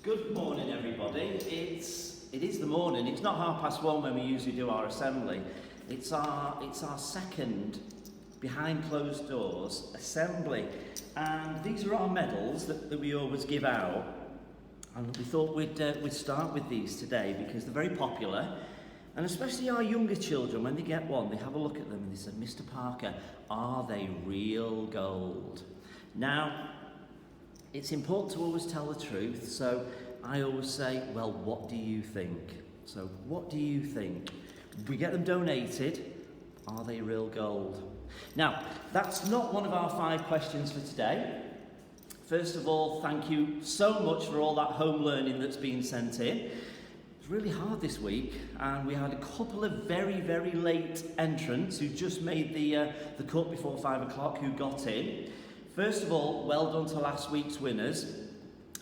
Good morning, everybody. It is the morning. It's not 1:30 when we usually do our assembly. It's our second behind closed doors assembly, and these are our medals that we always give out. And we thought we'd start with these today because they're very popular, and especially our younger children, when they get one, they have a look at them and they say, "Mr. Parker, are they real gold?" Now, it's important to always tell the truth, so I always say, well, what do you think? So, what do you think? We get them donated, are they real gold? Now, that's not one of our 5 questions for today. First of all, thank you so much for all that home learning that's been sent in. It was really hard this week, and we had a couple of very, very late entrants who just made the cut before 5 o'clock who got in. First of all, well done to last week's winners.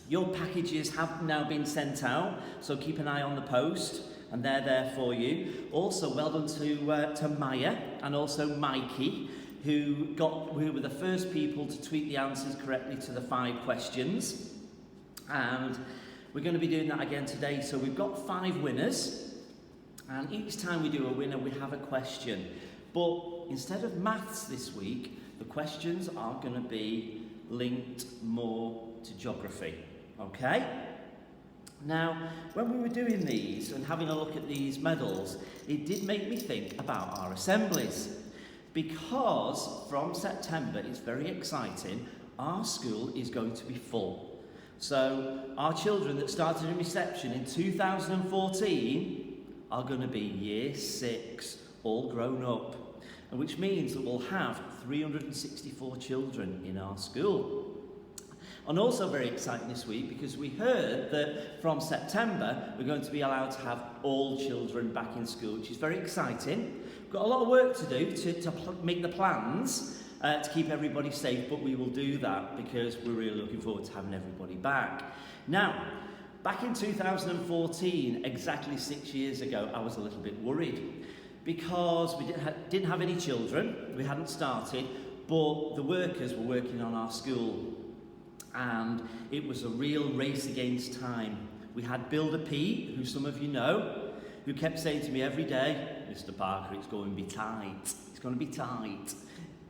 Your packages have now been sent out, so keep an eye on the post, and they're there for you. Also, well done to Maya and also Mikey, who were the first people to tweet the answers correctly to the 5 questions. And we're going to be doing that again today. So we've got 5 winners, and each time we do a winner, we have a question. But instead of maths this week, the questions are going to be linked more to geography, okay? Now, when we were doing these and having a look at these medals, it did make me think about our assemblies. Because from September, it's very exciting, our school is going to be full. So our children that started in reception in 2014 are going to be year 6, all grown up. And which means that we'll have 364 children in our school. And also very exciting this week because we heard that from September we're going to be allowed to have all children back in school, which is very exciting. We've got a lot of work to do to make the plans to keep everybody safe, but we will do that because we're really looking forward to having everybody back. Now, back in 2014, exactly 6 years ago, I was a little bit worried, because we didn't have any children, we hadn't started, but the workers were working on our school, and it was a real race against time. We had Builder Pete, who some of you know, who kept saying to me every day, "Mr. Parker, it's going to be tight, it's going to be tight."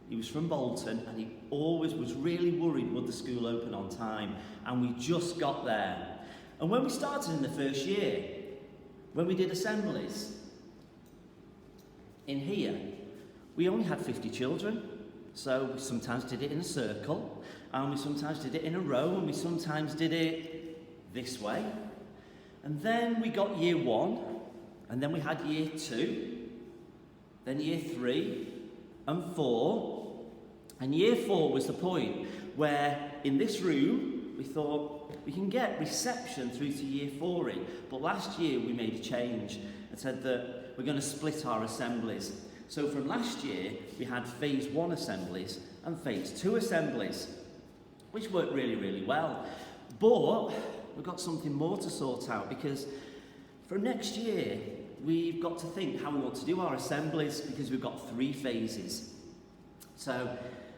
He was from Bolton, and he always was really worried would the school open on time, and we just got there. And when we started in the first year, when we did assemblies, in here, we only had 50 children, so we sometimes did it in a circle, and we sometimes did it in a row, and we sometimes did it this way. And then we got year 1, and then we had year 2, then year 3 and 4, and year 4 was the point where in this room we thought we can get reception through to year 4 in, but last year we made a change and said that we're going to split our assemblies. So from last year, we had phase 1 assemblies and phase 2 assemblies, which worked really, really well. But we've got something more to sort out, because for next year, we've got to think how we want to do our assemblies, because we've got 3 phases. So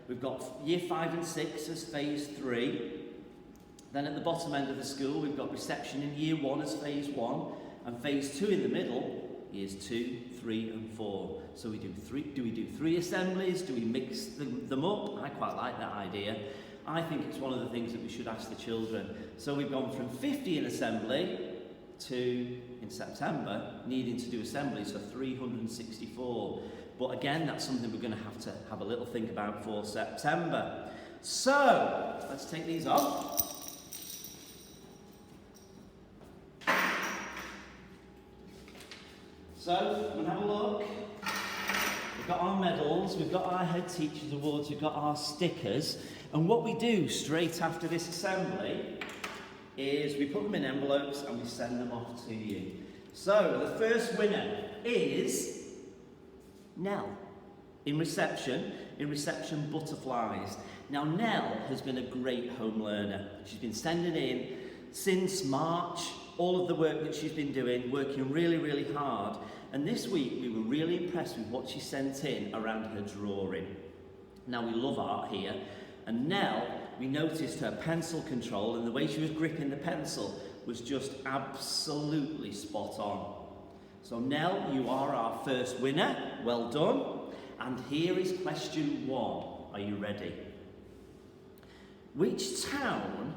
we've got year 5 and 6 as phase 3. Then at the bottom end of the school, we've got reception in year 1 as phase 1, and phase 2 in the middle, years 2, 3 and 4. So we do 3 assemblies? Do we mix them up? I quite like that idea. I think it's one of the things that we should ask the children. So we've gone from 50 in assembly to, in September, needing to do assemblies for 364. But again, that's something we're going to have a little think about for September. So, let's take these off. So, we'll have a look. We've got our medals, we've got our Head Teachers Awards, we've got our stickers. And what we do straight after this assembly is we put them in envelopes and we send them off to you. So, the first winner is Nell in reception butterflies. Now, Nell has been a great home learner. She's been sending in since March all of the work that she's been doing, working really, really hard. And this week we were really impressed with what she sent in around her drawing. Now, we love art here, and Nell, we noticed her pencil control and the way she was gripping the pencil was just absolutely spot on. So Nell, you are our first winner. Well done. And here is question 1. Are you ready? Which town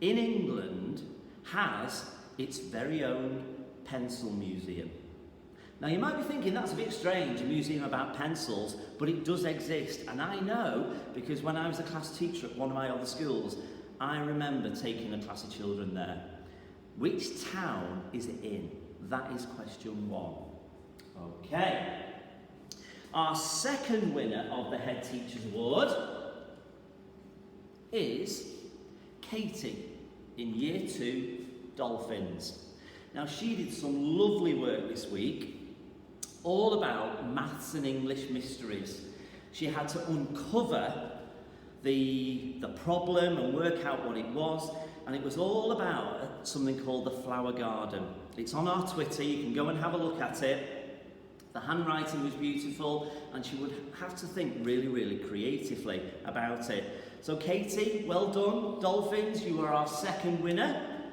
in England has its very own pencil museum? Now you might be thinking that's a bit strange, a museum about pencils, but it does exist. And I know because when I was a class teacher at one of my other schools, I remember taking a class of children there. Which town is it in? That is question 1. Okay. Our second winner of the Head Teachers Award is Katie in Year 2 Dolphins. Now she did some lovely work this week all about maths and English mysteries. She had to uncover the problem and work out what it was, and it was all about something called the Flower Garden. It's on our Twitter, you can go and have a look at it. The handwriting was beautiful, and she would have to think really, really creatively about it. So Katie, well done. Dolphins, you are our second winner.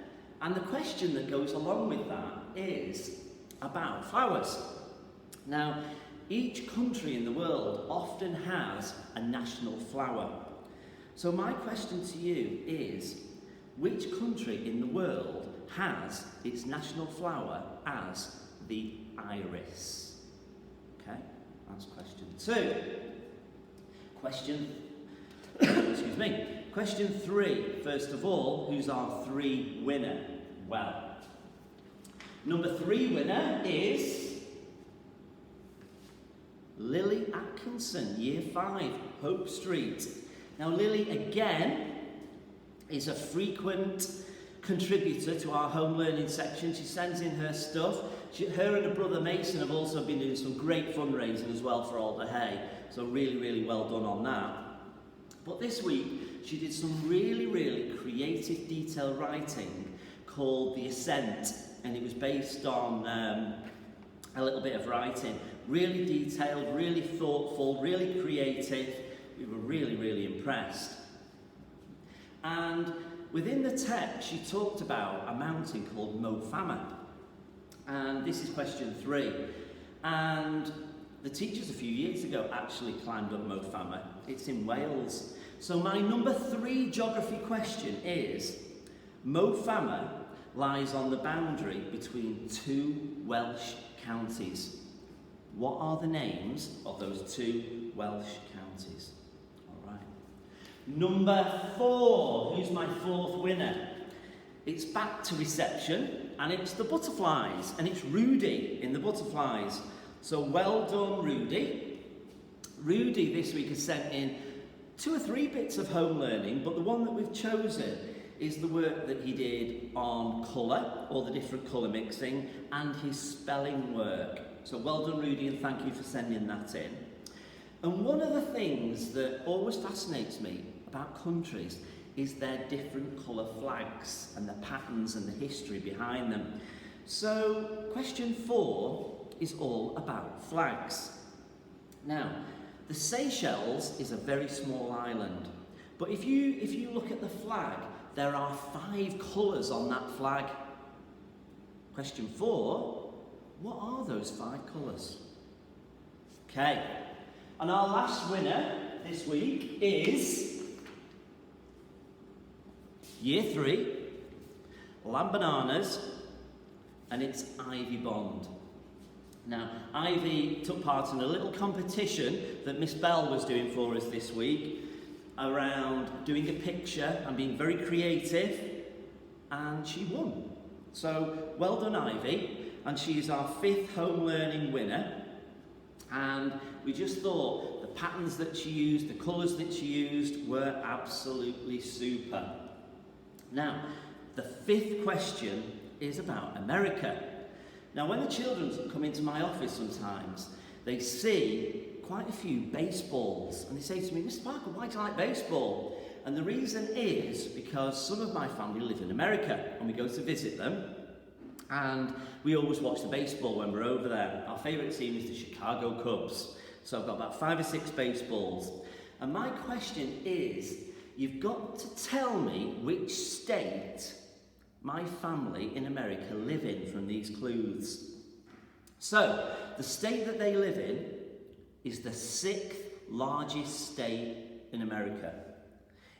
And the question that goes along with that is about flowers. Now, each country in the world often has a national flower. So my question to you is, which country in the world has its national flower as the iris? Okay, that's question 2. Question 3, first of all, who's our 3 winner? Well, number 3 winner is Lily Atkinson, Year 5, Hope Street. Now Lily, again, is a frequent contributor to our home learning section. She sends in her stuff. Her and her brother Mason have also been doing some great fundraising as well for Alder Hey. So really, really well done on that. But this week, she did some really, really creative, detailed writing called The Ascent. And it was based on a little bit of writing. Really detailed, really thoughtful, really creative. We were really, really impressed. And within the text, she talked about a mountain called Mo Fama. And this is question 3. And the teachers a few years ago actually climbed up Mo Fama. It's in Wales. So my number 3 geography question is, Mo Fama lies on the boundary between 2 Welsh counties. What are the names of those 2 Welsh counties? All right. Number 4, who's my 4th winner? It's back to reception, and it's the butterflies, and it's Rudy in the butterflies. So well done, Rudy. Rudy this week has sent in 2 or 3 bits of home learning, but the one that we've chosen is the work that he did on colour, all the different colour mixing, and his spelling work. So well done, Rudy, and thank you for sending that in. And one of the things that always fascinates me about countries is their different colour flags and the patterns and the history behind them. So question 4 is all about flags. Now, the Seychelles is a very small island, but if you look at the flag, there are 5 colours on that flag. Question 4, what are those 5 colours? Okay, and our last winner this week is Year 3, Lamb Bananas, and it's Ivy Bond. Now, Ivy took part in a little competition that Miss Bell was doing for us this week around doing a picture and being very creative, and she won. So, well done, Ivy, and she's our 5th home learning winner. And we just thought the patterns that she used, the colours that she used were absolutely super. Now, the 5th question is about America. Now, when the children come into my office sometimes, they see quite a few baseballs, and they say to me, Mr. Parker, why do you like baseball? And the reason is because some of my family live in America, and we go to visit them, and we always watch the baseball when we're over there. Our favourite team is the Chicago Cubs, so I've got about 5 or 6 baseballs. And my question is, you've got to tell me which state my family in America live in from these clues? So, the state that they live in is the 6th largest state in America.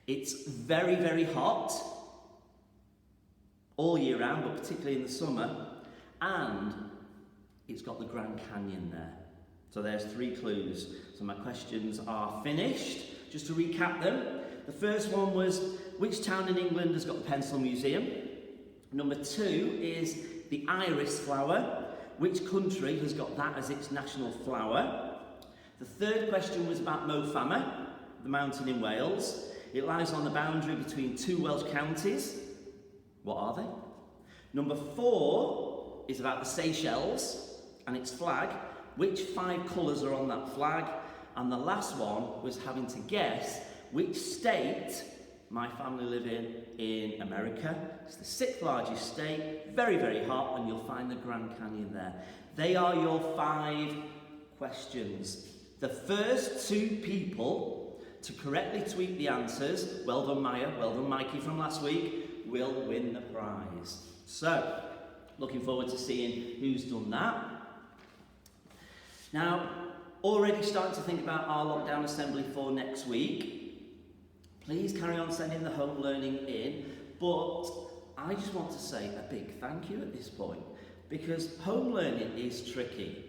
It's very, very hot all year round, but particularly in the summer, and it's got the Grand Canyon there. So there's 3 clues. So my questions are finished. Just to recap them, the first one was, which town in England has got the Pencil Museum? Number 2 is the iris flower. Which country has got that as its national flower? The third question was about Mo Fama, the mountain in Wales. It lies on the boundary between 2 Welsh counties. What are they? Number 4 is about the Seychelles and its flag. Which 5 colours are on that flag? And the last one was having to guess which state my family live in America. It's the 6th largest state, very, very hot, and you'll find the Grand Canyon there. They are your 5 questions. The first 2 people to correctly tweet the answers, well done Maya, well done Mikey from last week, will win the prize. So, looking forward to seeing who's done that. Now, already starting to think about our lockdown assembly for next week. Please carry on sending the home learning in, but I just want to say a big thank you at this point, because home learning is tricky.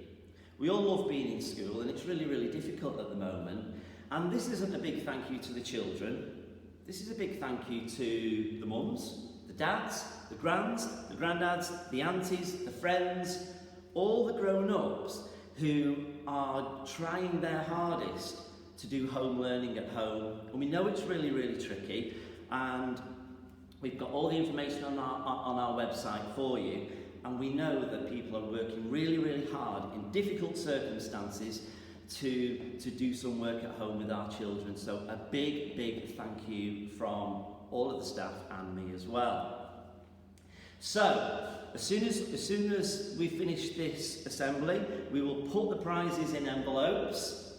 We all love being in school, and it's really, really difficult at the moment. And this isn't a big thank you to the children. This is a big thank you to the mums, the dads, the grands, the granddads, the aunties, the friends, all the grown-ups who are trying their hardest to do home learning at home. And we know it's really, really tricky, and we've got all the information on our website for you, and we know that people are working really, really hard in difficult circumstances to do some work at home with our children. So a big, big thank you from all of the staff and me as well. So, as soon as we finish this assembly, we will put the prizes in envelopes.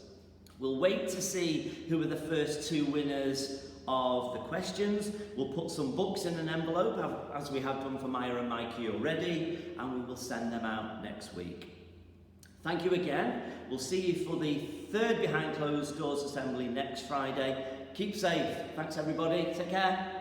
We'll wait to see who are the first 2 winners of the questions. We'll put some books in an envelope, as we have done for Maya and Mikey already, and we will send them out next week. Thank you again. We'll see you for the 3rd Behind Closed Doors assembly next Friday. Keep safe. Thanks everybody. Take care.